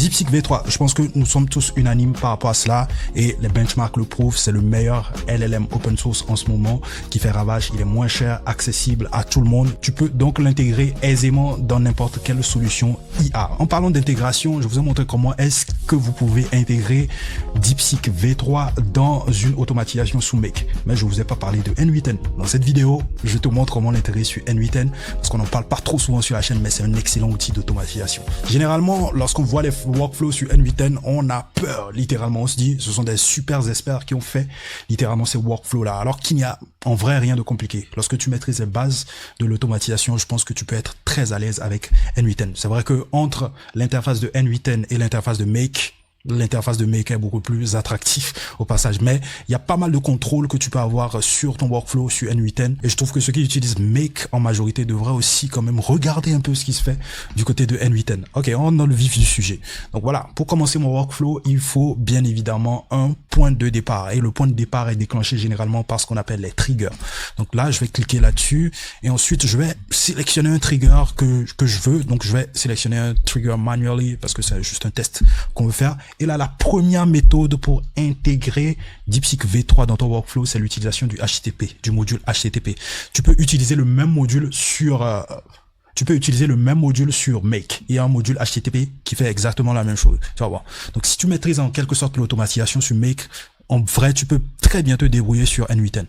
DeepSeek V3, je pense que nous sommes tous unanimes par rapport à cela et les benchmarks le prouvent, c'est le meilleur LLM open source en ce moment qui fait ravage. Il est moins cher, accessible à tout le monde. Tu peux donc l'intégrer aisément dans n'importe quelle solution IA. En parlant d'intégration, je vous ai montré comment est-ce que vous pouvez intégrer DeepSeek V3 dans une automatisation sous Make. Mais je vous ai pas parlé de N8N. Dans cette vidéo, je te montre comment l'intégrer sur N8N parce qu'on n'en parle pas trop souvent sur la chaîne, mais c'est un excellent outil d'automatisation. Généralement, lorsqu'on voit les workflows sur N8N, on a peur, littéralement. On se dit, ce sont des super experts qui ont fait littéralement ces workflows-là, alors qu'il n'y a en vrai rien de compliqué. Lorsque tu maîtrises les bases de l'automatisation, je pense que tu peux être très à l'aise avec N8N. C'est vrai que entre l'interface de N8N et l'interface de Make, l'interface de Make est beaucoup plus attractif au passage, mais il y a pas mal de contrôles que tu peux avoir sur ton workflow sur N8N et je trouve que ceux qui utilisent Make en majorité devraient aussi quand même regarder un peu ce qui se fait du côté de N8N. Ok, on est dans le vif du sujet. Donc voilà, pour commencer mon workflow, il faut bien évidemment un point de départ et le point de départ est déclenché généralement par ce qu'on appelle les triggers. Donc là, je vais cliquer là-dessus et ensuite je vais sélectionner un trigger que je veux. Donc je vais sélectionner un trigger manually parce que c'est juste un test qu'on veut faire. Et là, la première méthode pour intégrer DeepSeek V3 dans ton workflow, c'est l'utilisation du HTTP, du module HTTP. Tu peux utiliser le même module sur Make. Il y a un module HTTP qui fait exactement la même chose. Tu vas voir. Donc, si tu maîtrises en quelque sorte l'automatisation sur Make, en vrai, tu peux très bien te débrouiller sur N8N.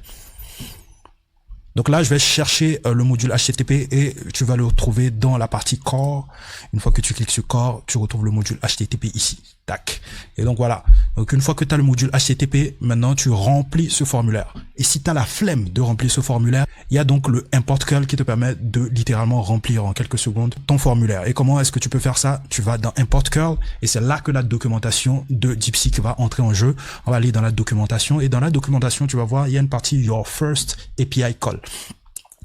Donc là, je vais chercher le module HTTP et tu vas le retrouver dans la partie Core. Une fois que tu cliques sur Core, tu retrouves le module HTTP ici. Tac. Et donc voilà. Donc une fois que tu as le module HTTP, maintenant tu remplis ce formulaire. Et si tu as la flemme de remplir ce formulaire, il y a donc le import curl qui te permet de littéralement remplir en quelques secondes ton formulaire. Et comment est-ce que tu peux faire ça? Tu vas dans import curl et c'est là que la documentation de DeepSeek va entrer en jeu. On va aller dans la documentation et dans la documentation, tu vas voir, il y a une partie Your First API Call.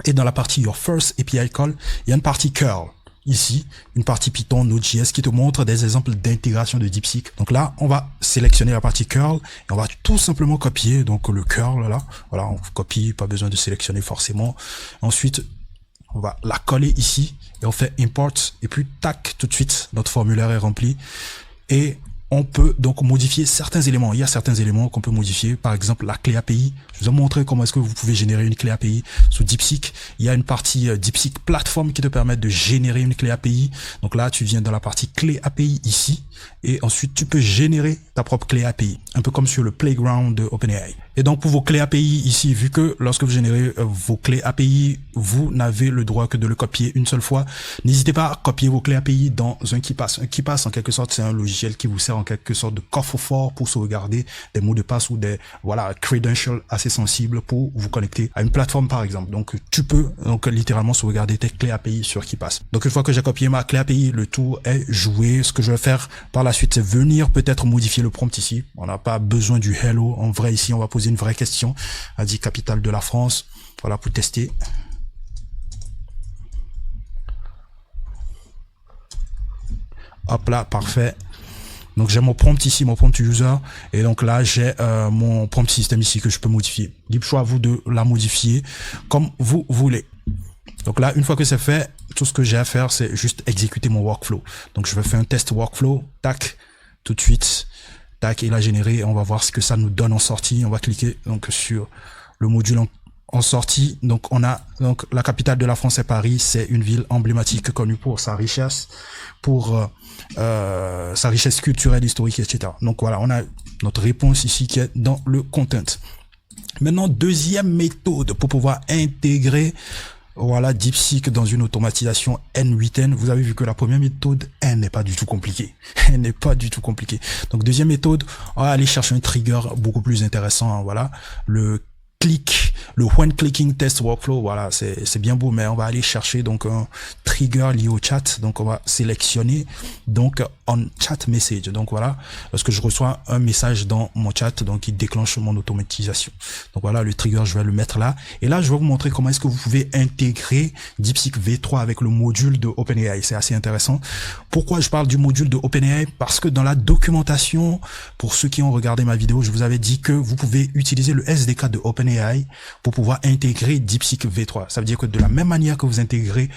Et dans la partie Your First API Call, il y a une partie curl. Ici, une partie Python, Node.js qui te montre des exemples d'intégration de DeepSeek. Donc là, on va sélectionner la partie curl et on va tout simplement copier donc le curl là. Voilà, on copie, pas besoin de sélectionner forcément. Ensuite, on va la coller ici et on fait import et puis tac, tout de suite, notre formulaire est rempli et on peut donc modifier certains éléments. Il y a certains éléments qu'on peut modifier. Par exemple, la clé API. Je vous ai montré comment est-ce que vous pouvez générer une clé API sous DeepSeek. Il y a une partie DeepSeek Platform qui te permet de générer une clé API. Donc là, tu viens dans la partie clé API ici. Et ensuite, tu peux générer ta propre clé API. Un peu comme sur le playground de OpenAI. Et donc, pour vos clés API ici, vu que lorsque vous générez vos clés API, vous n'avez le droit que de le copier une seule fois. N'hésitez pas à copier vos clés API dans un KeePass. Un KeePass, en quelque sorte, c'est un logiciel qui vous sert en quelque sorte de coffre-fort pour sauvegarder des mots de passe ou des, voilà, credentials assez sensibles pour vous connecter à une plateforme, par exemple. Donc, tu peux, donc, littéralement sauvegarder tes clés API sur KeePass. Donc, une fois que j'ai copié ma clé API, le tour est joué. Ce que je vais faire par la suite, c'est venir peut-être modifier le prompt ici. On n'a pas besoin du hello. En vrai, ici, on va poser une vraie question. On dit capitale de la France. Voilà, pour tester. Hop là, parfait. Donc j'ai mon prompt ici, mon prompt user, et donc là j'ai mon prompt system ici que je peux modifier. Libre choix à vous de la modifier comme vous voulez. Donc là, une fois que c'est fait, tout ce que j'ai à faire, c'est juste exécuter mon workflow. Donc je vais faire un test workflow, tac, tout de suite, tac, il a généré, et on va voir ce que ça nous donne en sortie. On va cliquer donc sur le module en sortie. Donc on a donc la capitale de la France est Paris, c'est une ville emblématique connue pour sa richesse, pour sa richesse culturelle, historique, etc. Donc voilà, on a notre réponse ici qui est dans le content. Maintenant, deuxième méthode pour pouvoir intégrer, voilà, DeepSeek dans une automatisation N8N. Vous avez vu que la première méthode, elle n'est pas du tout compliquée. Elle n'est pas du tout compliquée. Donc deuxième méthode, on va aller chercher un trigger beaucoup plus intéressant. Hein, voilà, le when clicking test workflow. Voilà, c'est bien beau, mais on va aller chercher donc un trigger lié au chat. Donc on va sélectionner donc on chat message. Donc voilà, lorsque je reçois un message dans mon chat, donc il déclenche mon automatisation. Donc voilà, le trigger, je vais le mettre là. Et là, je vais vous montrer comment est-ce que vous pouvez intégrer DeepSeek V3 avec le module de OpenAI. C'est assez intéressant. Pourquoi je parle du module de OpenAI? Parce que dans la documentation, pour ceux qui ont regardé ma vidéo, je vous avais dit que vous pouvez utiliser le SDK de OpenAI OpenAI pour pouvoir intégrer DeepSeek V3. Ça veut dire que de la même manière que vous intégrez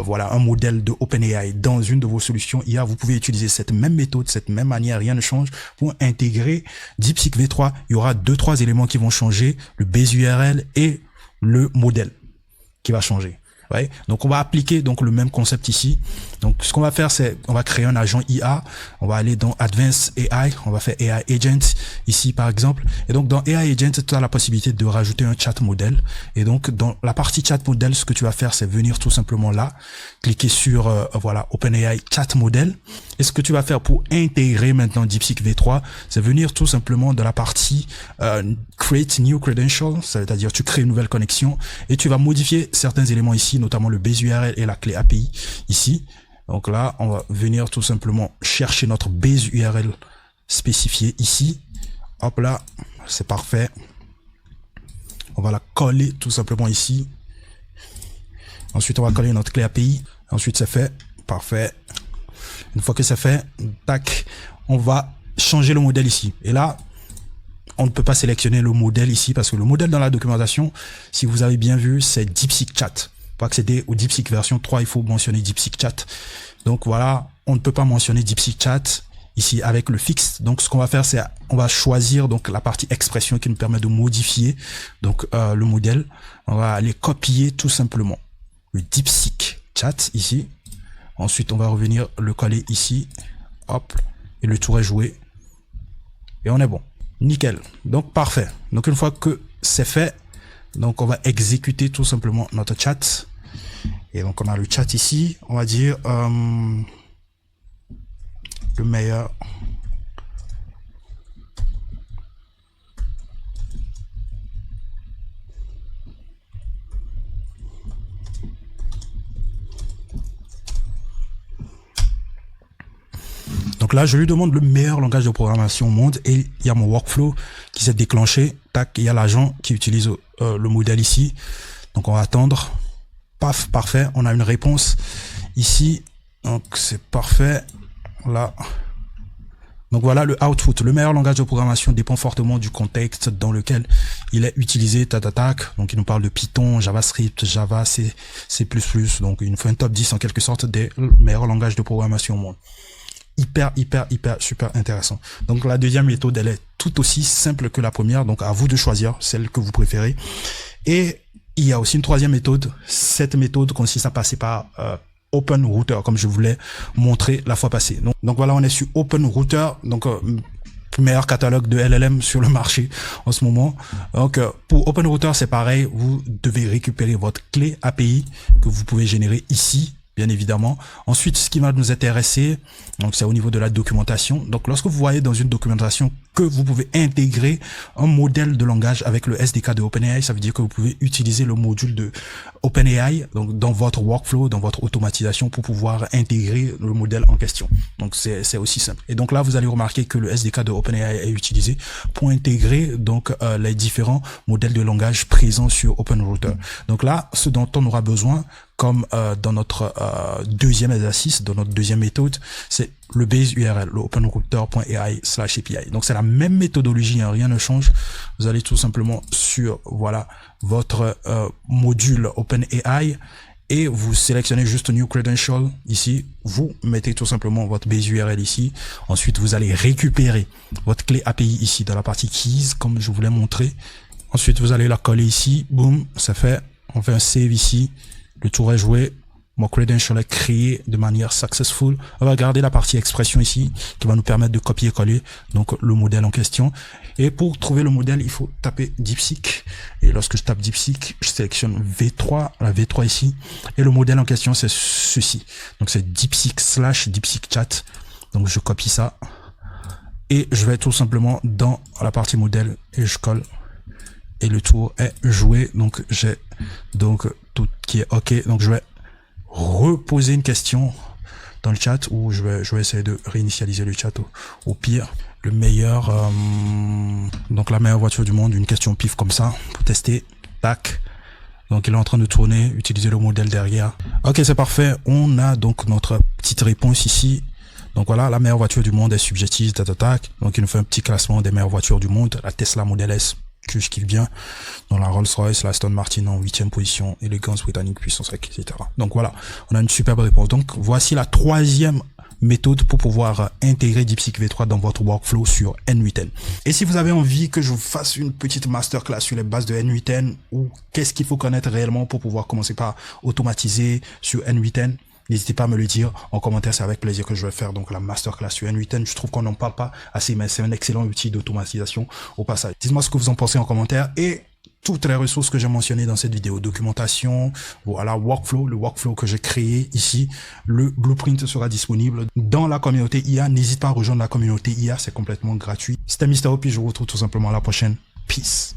voilà un modèle de OpenAI dans une de vos solutions IA, vous pouvez utiliser cette même méthode, cette même manière, rien ne change pour intégrer DeepSeek V3. Il y aura 2-3 éléments qui vont changer, le base URL et le modèle qui va changer. Ouais. Donc on va appliquer donc le même concept ici. Donc ce qu'on va faire, c'est on va créer un agent IA. On va aller dans Advanced AI. On va faire AI Agent ici par exemple. Et donc dans AI Agent, tu as la possibilité de rajouter un chat modèle. Et donc dans la partie chat modèle, ce que tu vas faire, c'est venir tout simplement là, cliquer sur voilà OpenAI chat modèle. Et ce que tu vas faire pour intégrer maintenant DeepSeek V3, c'est venir tout simplement dans la partie Create New Credential, c'est-à-dire tu crées une nouvelle connexion et tu vas modifier certains éléments ici, notamment le base URL et la clé API ici. Donc là, on va venir tout simplement chercher notre base URL spécifiée ici. Hop là, c'est parfait. On va la coller tout simplement ici. Ensuite, on va coller notre clé API. Ensuite, c'est fait. Parfait. Une fois que c'est fait, tac, on va changer le modèle ici. Et là, on ne peut pas sélectionner le modèle ici parce que le modèle dans la documentation, si vous avez bien vu, c'est DeepSeek Chat. Pour accéder au DeepSeek version 3, il faut mentionner DeepSeek Chat. Donc voilà, on ne peut pas mentionner DeepSeek Chat ici avec le fixe. Donc ce qu'on va faire, c'est on va choisir donc la partie expression qui nous permet de modifier donc le modèle. On va aller copier tout simplement le DeepSeek Chat ici. Ensuite, on va revenir le coller ici. Hop, et le tour est joué. Et on est bon. Nickel. Donc parfait. Donc une fois que c'est fait, donc on va exécuter tout simplement notre chat. Et donc on a le chat ici. On va dire le meilleur. Donc là, je lui demande le meilleur langage de programmation au monde et il y a mon workflow qui s'est déclenché. Tac, il y a l'agent qui utilise le modèle ici. Donc on va attendre. Paf, parfait. On a une réponse ici. Donc c'est parfait. Là. Donc voilà le output. Le meilleur langage de programmation dépend fortement du contexte dans lequel il est utilisé. Donc il nous parle de Python, JavaScript, Java, C++. Donc il nous fait un top 10 en quelque sorte des meilleurs langages de programmation au monde. Hyper, super intéressant. Donc la deuxième méthode, elle est tout aussi simple que la première. Donc à vous de choisir celle que vous préférez. Et il y a aussi une troisième méthode. Cette méthode consiste à passer par OpenRouter, comme je voulais montrer la fois passée. Donc voilà, on est sur OpenRouter. Donc meilleur catalogue de LLM sur le marché en ce moment. Donc pour OpenRouter, c'est pareil. Vous devez récupérer votre clé API que vous pouvez générer ici, bien évidemment. Ensuite, ce qui va nous intéresser, donc c'est au niveau de la documentation. Donc lorsque vous voyez dans une documentation que vous pouvez intégrer un modèle de langage avec le SDK de OpenAI, ça veut dire que vous pouvez utiliser le module de OpenAI donc dans votre workflow, dans votre automatisation pour pouvoir intégrer le modèle en question. Donc c'est aussi simple. Et donc là, vous allez remarquer que le SDK de OpenAI est utilisé pour intégrer donc les différents modèles de langage présents sur OpenRouter. Donc là, ce dont on aura besoin, comme dans notre deuxième exercice, dans notre deuxième méthode, c'est le base URL, le openrouter.ai/API. Donc c'est la même méthodologie, hein, rien ne change. Vous allez tout simplement sur voilà votre module OpenAI et vous sélectionnez juste New Credential ici. Vous mettez tout simplement votre base URL ici. Ensuite, vous allez récupérer votre clé API ici dans la partie Keys, comme je vous l'ai montré. Ensuite, vous allez la coller ici. Boum, ça fait. On fait un save ici. Le tour est joué. Mon credential est créé de manière successful. On va garder la partie expression ici qui va nous permettre de copier-coller donc le modèle en question. Et pour trouver le modèle, il faut taper DeepSeek. Et lorsque je tape DeepSeek, je sélectionne V3, la V3 ici. Et le modèle en question, c'est ceci. Donc c'est DeepSeek/DeepSeek Chat. Donc je copie ça. Et je vais tout simplement dans la partie modèle et je colle. Et le tour est joué. Donc j'ai donc tout qui est OK. Donc je vais reposer une question dans le chat ou je vais essayer de réinitialiser le chat au pire. Le meilleur, donc la meilleure voiture du monde, une question pif comme ça pour tester. Tac. Donc il est en train de tourner, utiliser le modèle derrière. Ok, c'est parfait. On a donc notre petite réponse ici. Donc voilà, la meilleure voiture du monde est subjective, tac. Donc il nous fait un petit classement des meilleures voitures du monde. La Tesla Model S que je kiffe bien, dans la Rolls-Royce, la Aston Martin en 8e position, élégance britannique, puissance, etc. Donc voilà, on a une superbe réponse. Donc voici la 3e méthode pour pouvoir intégrer DeepSeek V3 dans votre workflow sur N8N. Et si vous avez envie que je vous fasse une petite masterclass sur les bases de N8N ou qu'est-ce qu'il faut connaître réellement pour pouvoir commencer par automatiser sur N8N, n'hésitez pas à me le dire en commentaire, c'est avec plaisir que je vais faire donc la masterclass sur N8N. Je trouve qu'on n'en parle pas assez, mais c'est un excellent outil d'automatisation au passage. Dites-moi ce que vous en pensez en commentaire et toutes les ressources que j'ai mentionnées dans cette vidéo, documentation, voilà, workflow, le workflow que j'ai créé ici, le blueprint sera disponible dans la communauté IA. N'hésite pas à rejoindre la communauté IA, c'est complètement gratuit. C'était Mr. O, puis je vous retrouve tout simplement à la prochaine. Peace.